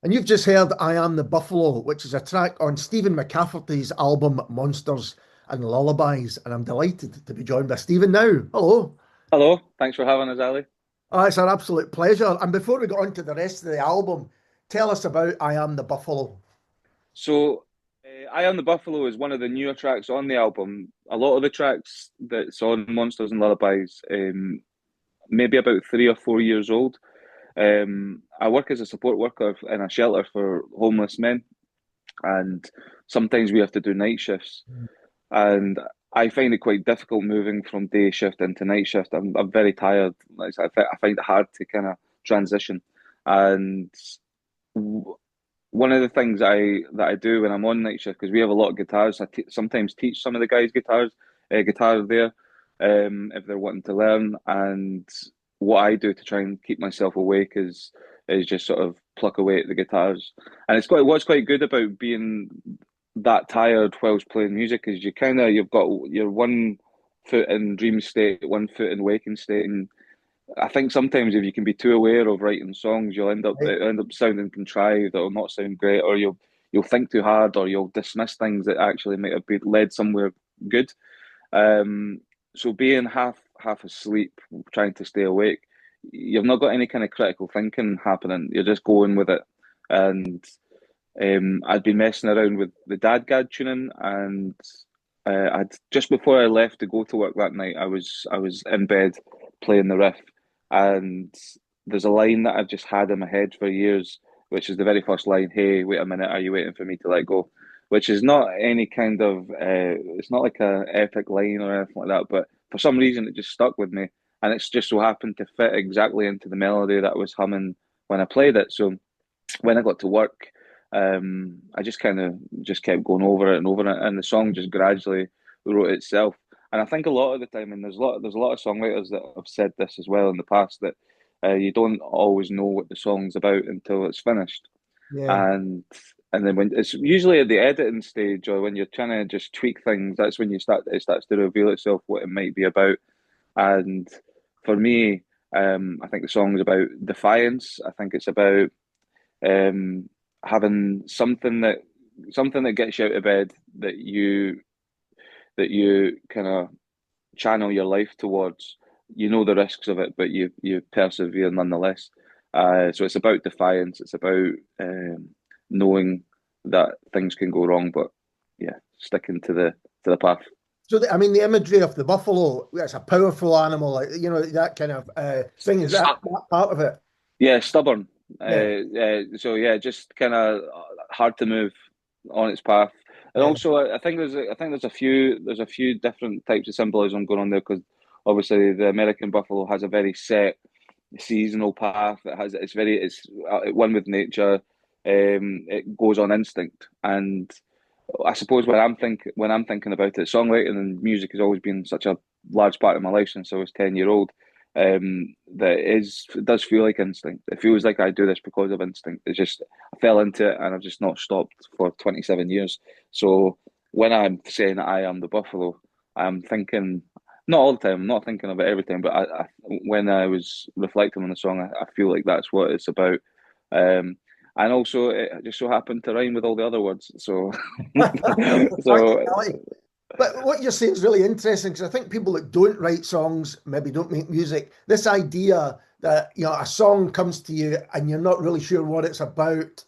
And you've just heard I Am the Buffalo, which is a track on Stephen McCafferty's album Monsters and Lullabies. And I'm delighted to be joined by Stephen now. Hello. Hello, thanks for having us, Ali. Oh, it's an absolute pleasure. And before we get on to the rest of the album, tell us about I Am the Buffalo. I Am the Buffalo is one of the newer tracks on the album. A lot of the tracks that's on Monsters and Lullabies, maybe about 3 or 4 years old. I work as a support worker in a shelter for homeless men, and sometimes we have to do night shifts. And I find it quite difficult moving from day shift into night shift. I'm very tired. Like, I find it hard to kind of transition. And one of the things I do when I'm on night shift, because we have a lot of guitars, sometimes teach some of the guys guitar there, if they're wanting to learn. And what I do to try and keep myself awake is just sort of pluck away at the guitars. And it's quite what's quite good about being that tired whilst playing music is you've got your one foot in dream state, one foot in waking state, and I think sometimes if you can be too aware of writing songs, Right? it'll end up sounding contrived, or not sound great, or you'll think too hard, or you'll dismiss things that actually might have been led somewhere good. Um, so being half asleep, trying to stay awake, you've not got any kind of critical thinking happening. You're just going with it. And I'd been messing around with the DADGAD tuning, and I'd just before I left to go to work that night, I was in bed playing the riff, and there's a line that I've just had in my head for years, which is the very first line. Hey, wait a minute, are you waiting for me to let go? Which is not any kind of it's not like a epic line or anything like that, but for some reason it just stuck with me, and it's just so happened to fit exactly into the melody that I was humming when I played it. So when I got to work, I just kind of just kept going over it and over it, and the song just gradually wrote itself. And I think a lot of the time, and there's a lot of songwriters that have said this as well in the past, that you don't always know what the song's about until it's finished, Yeah. and and then when it's usually at the editing stage or when you're trying to just tweak things, that's when it starts to reveal itself what it might be about. And for me, I think the song is about defiance. I think it's about um, having something that gets you out of bed that you kind of channel your life towards. You know the risks of it, but you persevere nonetheless. So it's about defiance. It's about knowing that things can go wrong, but yeah, sticking to the path. So, I mean, the imagery of the buffalo, it's a powerful animal, like, that kind of thing. Is that, Stop. that part of it? Yeah, stubborn. Yeah. So yeah, just kind of hard to move on its path. And Yeah. also, I think there's a few different types of symbolism going on there because obviously the American buffalo has a very set seasonal path. It's one with nature. It goes on instinct, and I suppose when I'm thinking about it, songwriting and music has always been such a large part of my life since I was 10 year old. It does feel like instinct. It feels like I do this because of instinct. It's just I fell into it and I've just not stopped for 27 years. So when I'm saying that I am the buffalo, I'm thinking not all the time. I'm not thinking of it every time, but when I was reflecting on the song, I feel like that's what it's about. Um, and also, it just so happened to rhyme with all the other words. So, so Practicality. But what you're saying is really interesting because I think people that don't write songs, maybe don't make music, this idea that a song comes to you and you're not really sure what it's about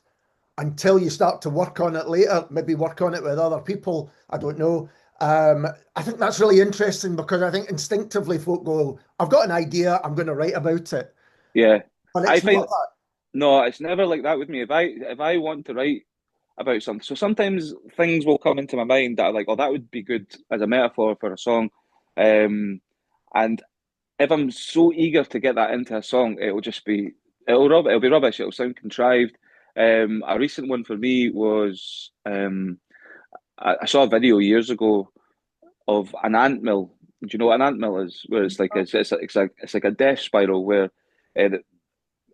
until you start to work on it later, maybe work on it with other people. I don't know. I think that's really interesting because I think instinctively folk go, I've got an idea, I'm going to write about it. yeah, But I it's not find that. no, it's never like that with me. If I want to write about something, so sometimes things will come into my mind that are like, oh, that would be good as a metaphor for a song, and if I'm so eager to get that into a song, it'll be rubbish. It'll sound contrived. A recent one for me was I saw a video years ago of an ant mill. Do you know what an ant mill is? Where it's like a death spiral where the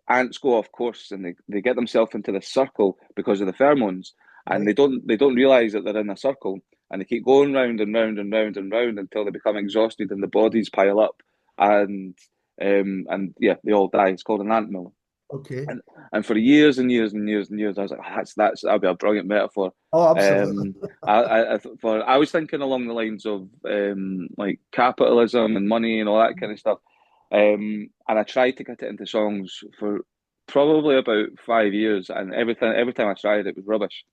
ants go off course and they get themselves into this circle because of the pheromones, and Right. they don't realize that they're in a circle, and they keep going round and round and round and round until they become exhausted and the bodies pile up, and yeah, they all die. It's called an ant mill. Okay. And for years and years and years and years, I was like, that'll be a brilliant metaphor. Oh, absolutely. Um, I was thinking along the lines of like capitalism and money and all that kind of stuff. And I tried to get it into songs for probably about 5 years, and every time I tried, it was rubbish.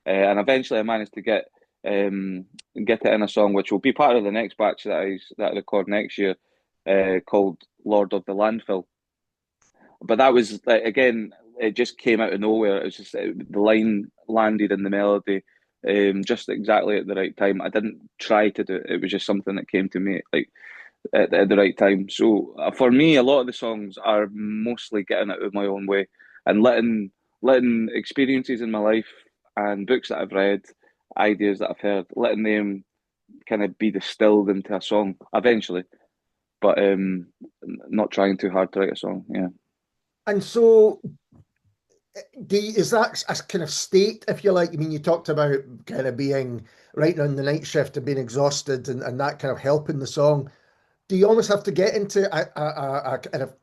And eventually, I managed to get it in a song, which will be part of the next batch that I record next year, called "Lord of the Landfill." But that was like, again, it just came out of nowhere. It was just the line landed in the melody, just exactly at the right time. I didn't try to do it. It was just something that came to me like at the right time. So for me, a lot of the songs are mostly getting out of my own way and letting experiences in my life and books that I've read, ideas that I've heard, letting them kind of be distilled into a song eventually. But not trying too hard to write a song. Yeah. And so, is that a kind of state, if you like? I mean, you talked about kind of being right on the night shift and being exhausted and that kind of helping the song. Do you almost have to get into a kind of,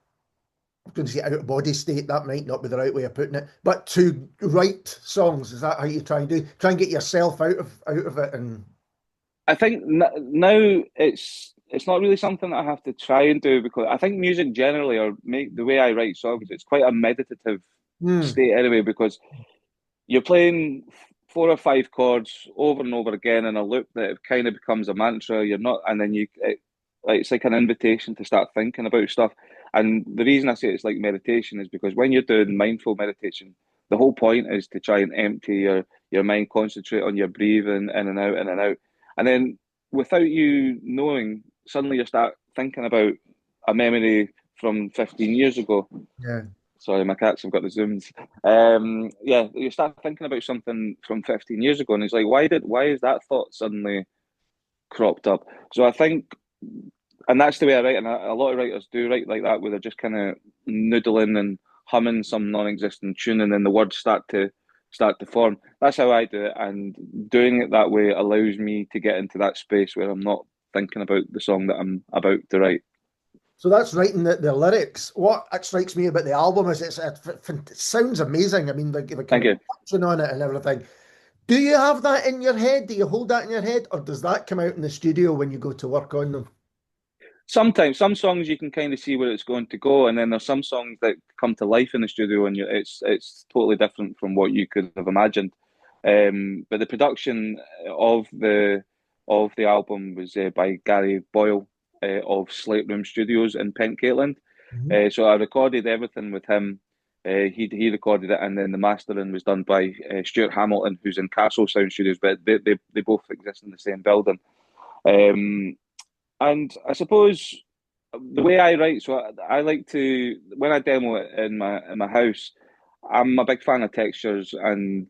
I'm going to say out of body state? That might not be the right way of putting it, but to write songs, is that how you try and do? Try and get yourself out of it and I think now it's not really something that I have to try and do because I think music generally, or make the way I write songs, it's quite a meditative hmm, state anyway because you're playing four or five chords over and over again in a loop that it kind of becomes a mantra. You're not, and then like it's like an invitation to start thinking about stuff. And the reason I say it's like meditation is because when you're doing mindful meditation, the whole point is to try and empty your mind, concentrate on your breathing in and out, in and out. And then without you knowing, suddenly you start thinking about a memory from 15 years ago. yeah. Sorry, my cats have got the zooms. Yeah, you start thinking about something from 15 years ago, and it's like, why is that thought suddenly cropped up? So I think, and that's the way I write, and a lot of writers do write like that, where they're just kind of noodling and humming some non-existent tune, and then the words start to form. That's how I do it, and doing it that way allows me to get into that space where I'm not thinking about the song that I'm about to write. So that's writing the lyrics. What strikes me about the album is it sounds amazing. I mean, the kind Thank of you. production on it and everything. Do you have that in your head? Do you hold that in your head, or does that come out in the studio when you go to work on them? Sometimes some songs you can kind of see where it's going to go, and then there's some songs that come to life in the studio, and it's totally different from what you could have imagined. But the production of the album was by Gary Boyle of Slate Room Studios in Pentcaitland. Mhm. So I recorded everything with him. He recorded it, and then the mastering was done by Stuart Hamilton, who's in Castle Sound Studios, but they both exist in the same building. Um, and I suppose the way I write, so I like to when I demo it in my house, I'm a big fan of textures and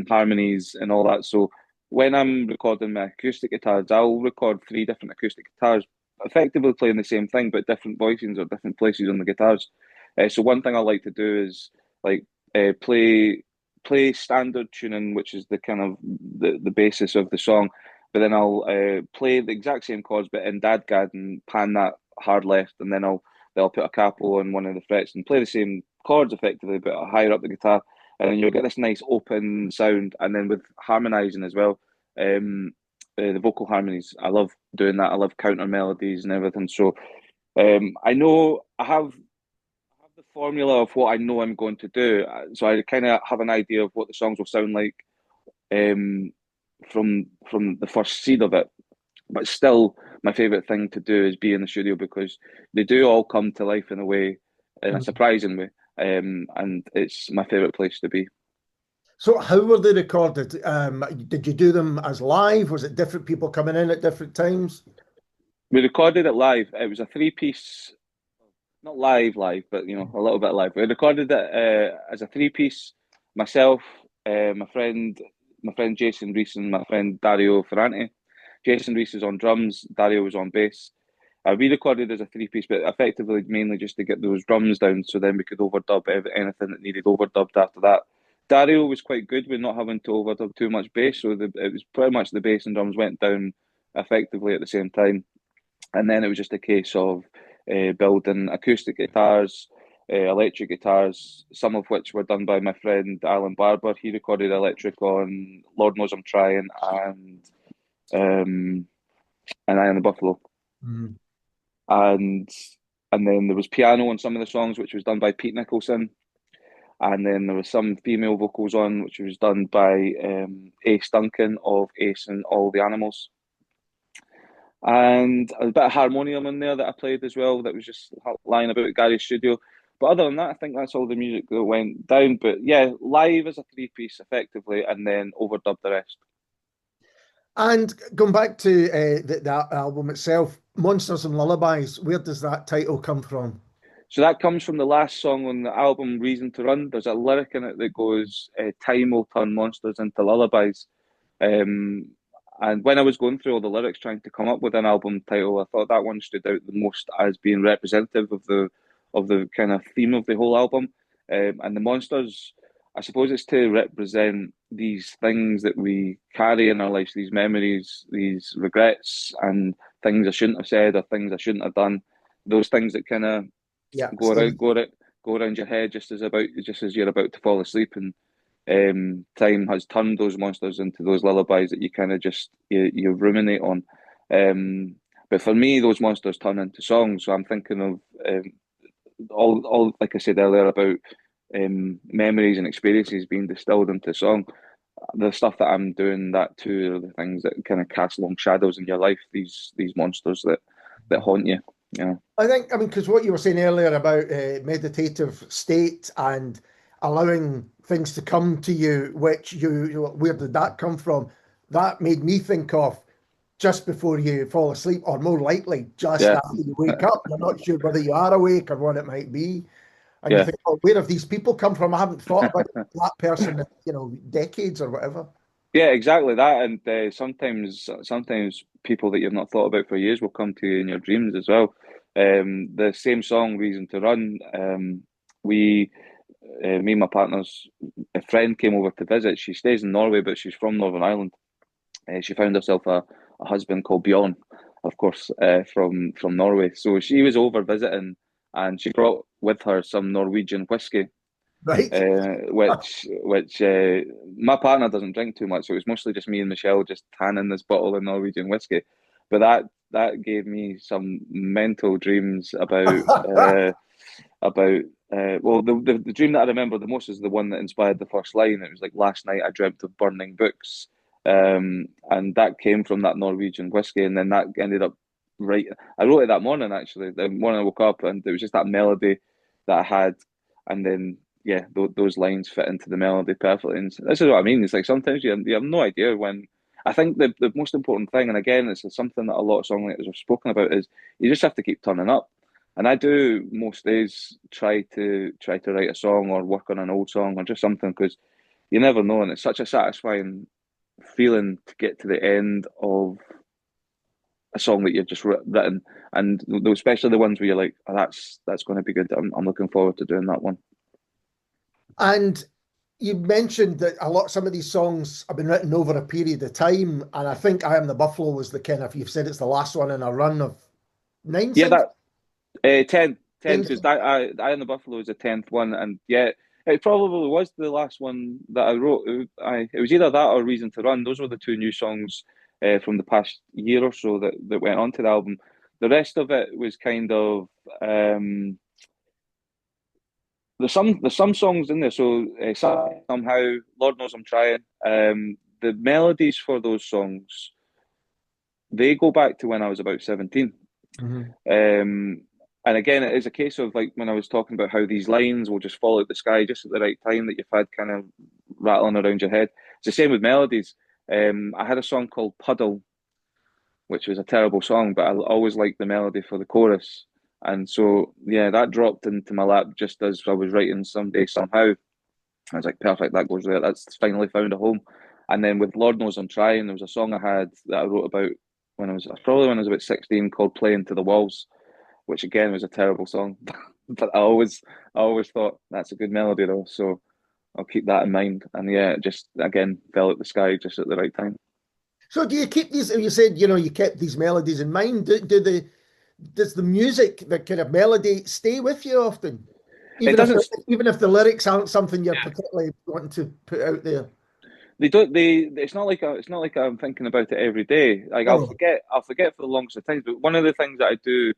harmonies and all that. So when I'm recording my acoustic guitars, I'll record three different acoustic guitars, effectively playing the same thing but different voicings or different places on the guitars. So one thing I like to do is like play standard tuning, which is the kind of the basis of the song. But then I'll play the exact same chords, but in dadgad and pan that hard left, and then they'll put a capo on one of the frets and play the same chords effectively, but higher up the guitar, and then you'll get this nice open sound. And then with harmonizing as well, the vocal harmonies, I love doing that. I love counter melodies and everything. So I know I have the formula of what I know I'm going to do, so I kind of have an idea of what the songs will sound like um, from the first seed of it. But still, my favorite thing to do is be in the studio because they do all come to life in a way, in a surprising way, and it's my favorite place to be. So how were they recorded? Did you do them as live? Was it different people coming in at different times? We recorded it live. It was a three-piece, not live, but a little bit live. We recorded it as a three-piece. Myself, my friend Jason Reese, and my friend Dario Ferrante. Jason Reese was on drums, Dario was on bass. We recorded as a three-piece, but effectively mainly just to get those drums down, so then we could overdub anything that needed overdubbed after that. Dario was quite good with not having to overdub too much bass, so it was pretty much the bass and drums went down effectively at the same time. And then it was just a case of building acoustic guitars, electric guitars, some of which were done by my friend Alan Barber. He recorded electric on Lord Knows I'm Trying and Eye on the Buffalo. Mm. And then there was piano on some of the songs, which was done by Pete Nicholson. And then there was some female vocals on, which was done by Ace Duncan of Ace and All the Animals. And a bit of harmonium in there that I played as well, that was just lying about at Gary's studio. But other than that, I think that's all the music that went down. But yeah, live as a three-piece effectively, and then overdubbed the rest. And going back to that album itself, Monsters and Lullabies, where does that title come from? So that comes from the last song on the album, Reason to Run. There's a lyric in it that goes, time will turn monsters into lullabies. And when I was going through all the lyrics trying to come up with an album title, I thought that one stood out the most as being representative of the kind of theme of the whole album. And the monsters, I suppose it's to represent these things that we carry in our lives, these memories, these regrets, and things I shouldn't have said or things I shouldn't have done. Those things that kind of go around your head just as you're about to fall asleep, and time has turned those monsters into those lullabies that you kind of you ruminate on. But for me, those monsters turn into songs. So I'm thinking of all like I said earlier about memories and experiences being distilled into song. The stuff that I'm doing that too are the things that kind of cast long shadows in your life. These monsters that haunt you. Yeah. I mean, because what you were saying earlier about meditative state and allowing things to come to you, which where did that come from? That made me think of just before you fall asleep, or more likely just after you wake up. You're not sure whether you are awake or what it might be. And you think, oh, where have these people come from? I haven't thought about that person in, decades or whatever. Yeah, exactly that. And sometimes people that you've not thought about for years will come to you in your dreams as well. The same song, Reason to Run, me and my partner's a friend came over to visit. She stays in Norway, but she's from Northern Ireland. She found herself a husband called Bjorn, of course, from Norway. So she was over visiting, and she brought with her some Norwegian whiskey, right? Which my partner doesn't drink too much, so it was mostly just me and Michelle just tanning this bottle of Norwegian whiskey. But that gave me some mental dreams about the dream that I remember the most is the one that inspired the first line. It was like, last night I dreamt of burning books. And that came from that Norwegian whiskey, and then that ended up I wrote it that morning, actually. The morning I woke up, and it was just that melody that I had, and then those lines fit into the melody perfectly. And this is what I mean. It's like sometimes you have no idea when. I think the most important thing, and again, it's something that a lot of songwriters have spoken about, is you just have to keep turning up. And I do most days try to write a song or work on an old song or just something, because you never know, and it's such a satisfying feeling to get to the end of a song that you've just written, and especially the ones where you're like, oh, that's going to be good. I'm looking forward to doing that one. And you mentioned that some of these songs have been written over a period of time, and I think "I Am the Buffalo" was the kind of, you've said it's the last one in a run of 9 songs? 10. Because I Am the Buffalo is the 10th one, and it probably was the last one that I wrote. It was either that or Reason to Run. Those were the two new songs from the past year or so that went onto the album. The rest of it was kind of there's some songs in there. So somehow, Lord Knows I'm Trying. The melodies for those songs, they go back to when I was about 17. Mm-hmm. And again, it is a case of, like, when I was talking about how these lines will just fall out the sky just at the right time that you've had kind of rattling around your head. It's the same with melodies. I had a song called Puddle, which was a terrible song, but I always liked the melody for the chorus. And so, that dropped into my lap just as I was writing Someday Somehow. I was like, perfect, that goes there. That's finally found a home. And then with Lord Knows I'm Trying, there was a song I had that I wrote about when I was about 16, called Playing to the Walls, which again was a terrible song. But I always thought that's a good melody though. So I'll keep that in mind. And it just, again, fell at the sky just at the right time. So do you keep these, you said, you kept these melodies in mind. Does the music, the kind of melody, stay with you often? It doesn't. Even if the lyrics aren't something you're particularly wanting to put out there. They don't. They. It's not like I'm thinking about it every day. Like No, no. I'll forget for the longest of times. But one of the things that I do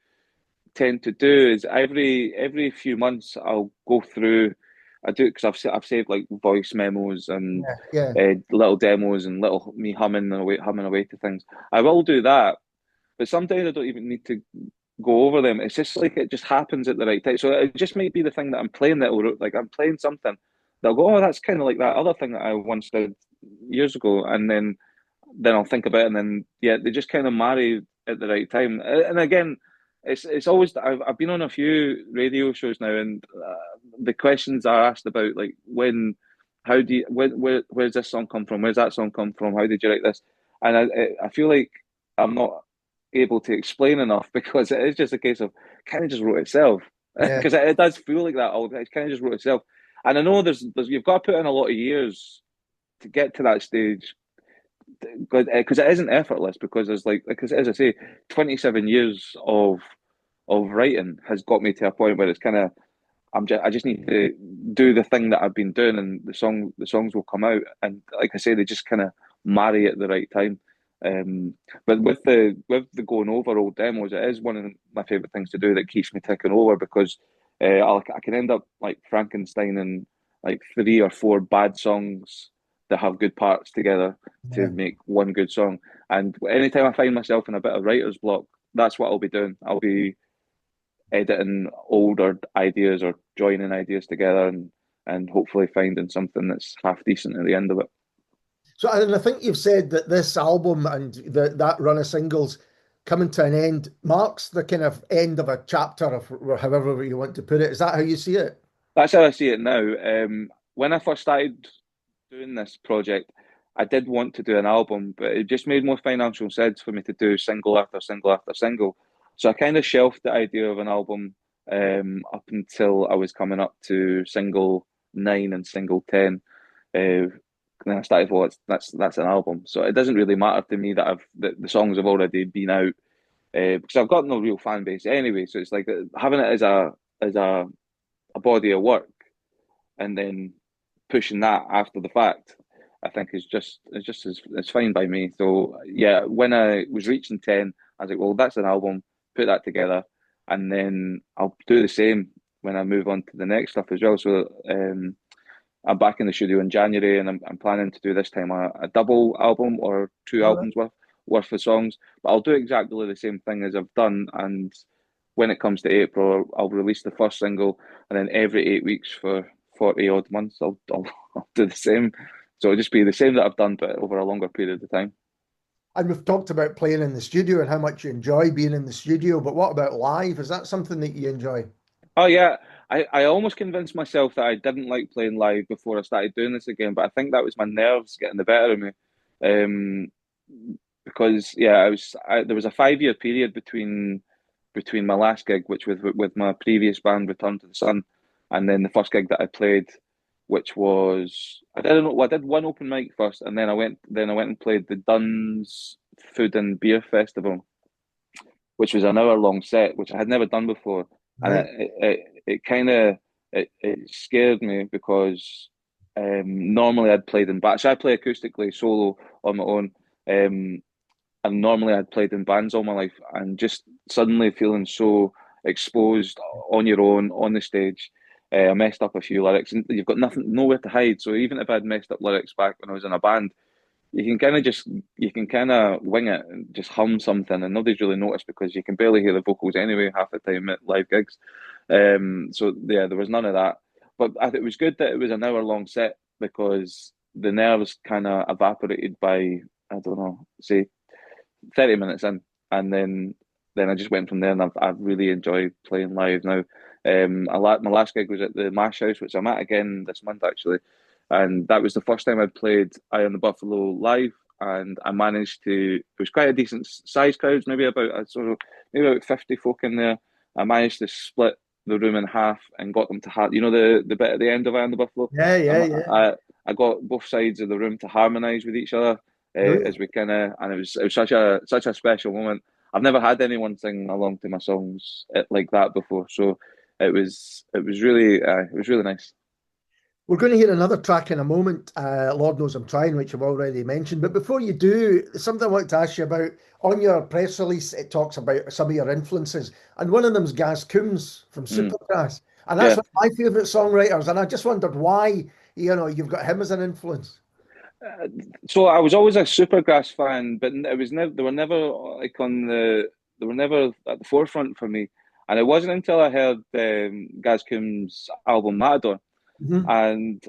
tend to do is every few months I'll go through. I do because I've saved like voice memos and Yeah, yeah, little demos and little me humming away to things. I will do that, but sometimes I don't even need to go over them. It's just like it just happens at the right time. So it just might be the thing that I'm playing that will like I'm playing something. They'll go, oh, that's kind of like that other thing that I once did years ago, and then I'll think about it, and then yeah, they just kind of marry at the right time. And again, it's always I've been on a few radio shows now, and the questions are asked about like when, how do you where's this song come from? Where's that song come from? How did you write this? And I feel like I'm not able to explain enough because it is just a case of kind of just wrote itself yeah. because it does feel like that all the time. It kind of just wrote itself. And I know there's you've got to put in a lot of years to get to that stage because it isn't effortless because there's like because as I say, 27 years of writing has got me to a point where it's kind of I just need to do the thing that I've been doing and the songs will come out and like I say they just kind of marry at the right time. But with the going over old demos, it is one of my favorite things to do that keeps me ticking over because I can end up like Frankenstein and like 3 or 4 bad songs that have good parts together to Yeah. make one good song. And anytime I find myself in a bit of writer's block, that's what I'll be doing. I'll be editing older ideas or joining ideas together and hopefully finding something that's half decent at the end of it. So, and I think you've said that this album and that run of singles coming to an end marks the kind of end of a chapter of or however you want to put it. Is that how you see it? That's how I see it now. When I first started doing this project, I did want to do an album, but it just made more financial sense for me to do single after single after single. So I kind of shelved the idea of an album up until I was coming up to single 9 and single 10. Then I started, well, that's an album. So it doesn't really matter to me that the songs have already been out because I've got no real fan base anyway. So it's like having it as a body of work and then pushing that after the fact, I think is just it's fine by me. So yeah, when I was reaching 10, I was like, well, that's an album. Put that together, and then I'll do the same when I move on to the next stuff as well. So I'm back in the studio in January, and I'm planning to do this time a double album or 2 All right. albums worth of songs. But I'll do exactly the same thing as I've done, and when it comes to April, I'll release the first single, and then every 8 weeks for 40 odd months, I'll do the same. So it'll just be the same that I've done, but over a longer period of time. And we've talked about playing in the studio and how much you enjoy being in the studio, but what about live? Is that something that you enjoy? Oh yeah, I almost convinced myself that I didn't like playing live before I started doing this again, but I think that was my nerves getting the better of me. Um, because yeah, there was a 5 year period between my last gig, which was with my previous band, Return to the Sun, and then the first gig that I played, which was I didn't know. Well, I did one open mic first, and then I went and played the Duns Food and Beer Festival, which was an hour long set, which I had never done before, and Right. it kind of it scared me because normally I'd played in bands. So I play acoustically solo on my own. Um, and normally I'd played in bands all my life, and just suddenly feeling so exposed on your own on the stage. I messed up a few lyrics, and you've got nothing, nowhere to hide. So even if I'd messed up lyrics back when I was in a band, you can kind of wing it and just hum something, and nobody's really noticed because you can barely hear the vocals anyway half the time at live gigs. So yeah, there was none of that. But it was good that it was an hour long set because the nerves kind of evaporated by I don't know, say 30 minutes in, and then I just went from there, and I've really enjoyed playing live now. My last gig was at the Mash House, which I'm at again this month actually, and that was the first time I'd played Eye on the Buffalo live, and I managed to. It was quite a decent size crowd, maybe about 50 folk in there. I managed to split the room in half and got them to the bit at the end of Eye on the Buffalo. Yeah, yeah, Um, yeah. I got both sides of the room to harmonise with each other as Brilliant. we and it was such a special moment. I've never had anyone sing along to my songs like that before, so it was really nice. We're going to hear another track in a moment, Lord Knows I'm Trying, which I've already mentioned. But before you do, something I want to ask you about. On your press release, it talks about some of your influences, and one of them's Gaz Coombs from Mm, Supergrass. And that's yeah. one of my favourite songwriters. And I just wondered why, you've got him as an influence. So I was always a Supergrass fan, but it was never they were never like on the they were never at the forefront for me. And it wasn't until I heard Gaz Coombs' album Matador, Mhm. and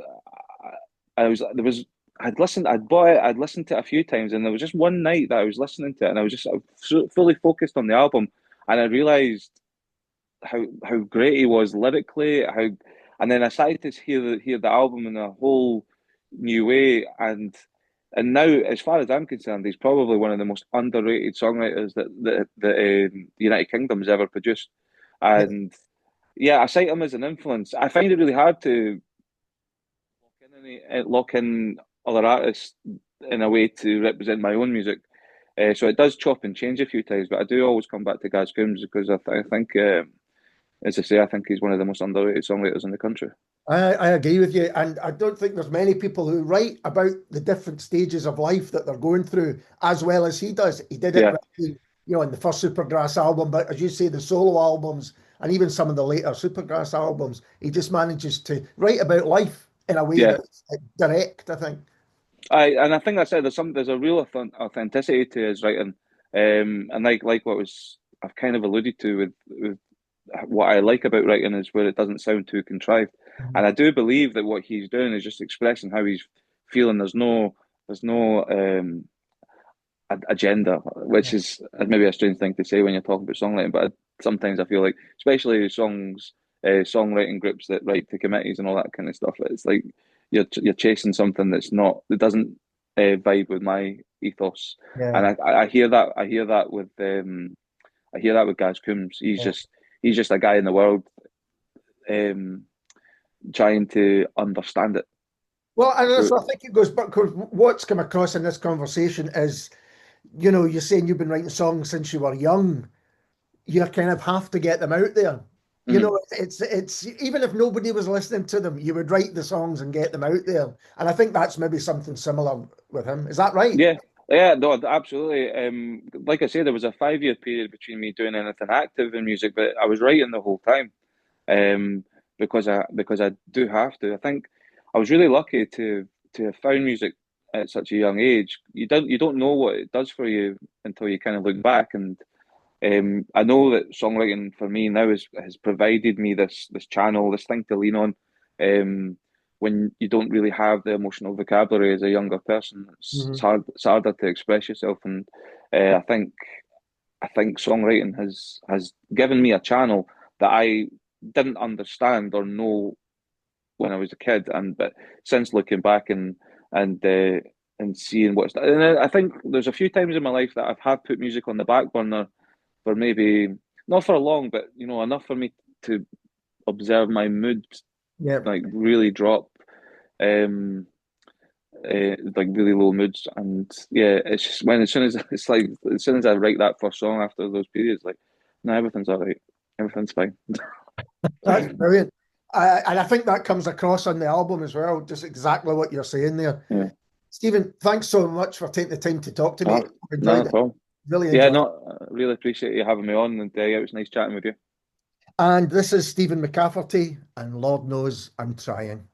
I was there was I'd listened, I'd bought it, I'd listened to it a few times, and there was just one night that I was listening to it, and I was fully focused on the album, and I realized how great he was lyrically, and then I started to hear the album in a whole new way, and now, as far as I'm concerned, he's probably one of the most underrated songwriters that the United Kingdom's ever produced, Yeah. and yeah, I cite him as an influence. I find it really hard to lock in other artists in a way to represent my own music. So it does chop and change a few times, but I do always come back to Gaz Coombs because I think, as I say, I think he's one of the most underrated songwriters in the country. I agree with you, and I don't think there's many people who write about the different stages of life that they're going through as well as he does. He did it, Yeah, right, in the first Supergrass album, but as you say, the solo albums and even some of the later Supergrass albums, he just manages to write about life in a way yeah. that's direct, I think. And I think that's it. There's a real authenticity to his writing, and like what was I've kind of alluded to with what I like about writing is where it doesn't sound too contrived. Mhm. And I do believe that what he's doing is just expressing how he's feeling. There's no agenda, which is maybe a strange thing to say when you're talking about songwriting. But sometimes I feel like, especially songwriting groups that write to committees and all that kind of stuff, it's like you're chasing something that doesn't vibe with my ethos. And Yeah. I hear that with I hear that with Gaz Coombs. Yeah. He's just a guy in the world um, trying to understand it. Well, and So so I think it goes back because what's come across in this conversation is, you're saying you've been writing songs since you were young. You kind of have to get them out there. mhm. It's even if nobody was listening to them, you would write the songs and get them out there. And I think that's maybe something similar with him. Is that right? Yeah, yeah, no, absolutely. Like I say, there was a 5 year period between me doing anything active in music, but I was writing the whole time. Because I do have to. I think I was really lucky to have found music at such a young age. You don't know what it does for you until you kind of look back. And I know that songwriting for me now has provided me this channel, this thing to lean on. When you don't really have the emotional vocabulary as a younger person, Hmm. it's harder to express yourself. And I think songwriting has given me a channel that I didn't understand or know when I was a kid, and but since looking back and and seeing and I think there's a few times in my life that I've had put music on the back burner for maybe not for long, but enough for me to observe my mood Yeah. like really drop, like really low moods, and yeah, it's just when as soon as it's like as soon as I write that first song after those periods, like no, everything's all right, everything's fine. That's brilliant. And I think that comes across on the album as well, just exactly what you're saying there. Yeah. Stephen, thanks so much for taking the time to talk to me. Oh, I've no, enjoyed no it. problem. Really Yeah, enjoyed it. no, I really appreciate you having me on, and yeah, it was nice chatting with you. And this is Stephen McCafferty, and Lord knows I'm trying.